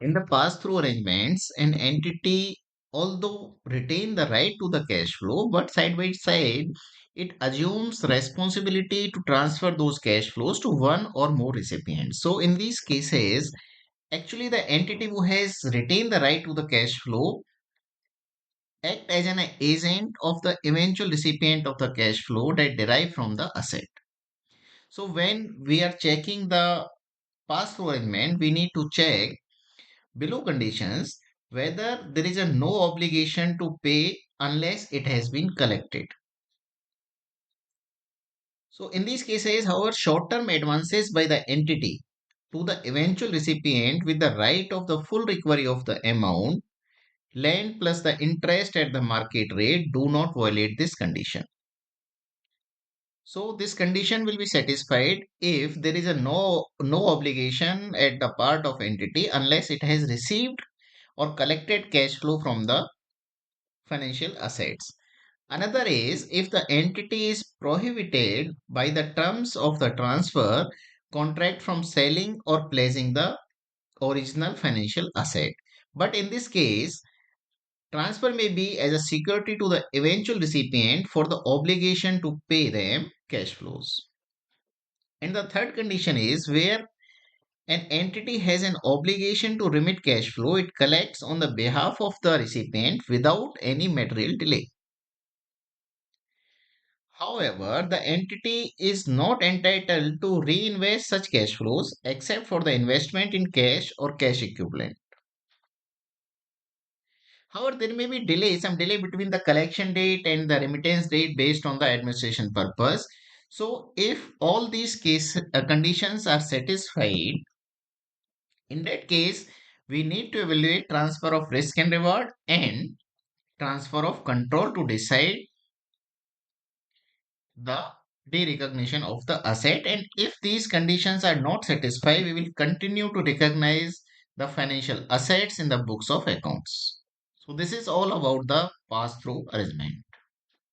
In the pass-through arrangements, an entity although retain the right to the cash flow, but side by side, it assumes responsibility to transfer those cash flows to one or more recipients. So in these cases, actually the entity who has retained the right to the cash flow act as an agent of the eventual recipient of the cash flow that derive from the asset. So when we are checking the pass-through arrangement, we need to check below conditions whether there is a no obligation to pay unless it has been collected. So in these cases, however, short-term advances by the entity to the eventual recipient with the right of the full recovery of the amount lent plus the interest at the market rate do not violate this condition. So this condition will be satisfied if there is a no obligation at the part of entity unless it has received or collected cash flow from the financial assets. Another is if the entity is prohibited by the terms of the transfer contract from selling or placing the original financial asset. But in this case, transfer may be as a security to the eventual recipient for the obligation to pay them cash flows. And the third condition is where an entity has an obligation to remit cash flow, it collects on the behalf of the recipient without any material delay. However, the entity is not entitled to reinvest such cash flows except for the investment in cash or cash equivalent. However, there may be some delay between the collection date and the remittance date based on the administration purpose. So, if all these conditions are satisfied, in that case, we need to evaluate transfer of risk and reward and transfer of control to decide the derecognition of the asset. And if these conditions are not satisfied, we will continue to recognize the financial assets in the books of accounts. So this is all about the pass-through arrangement.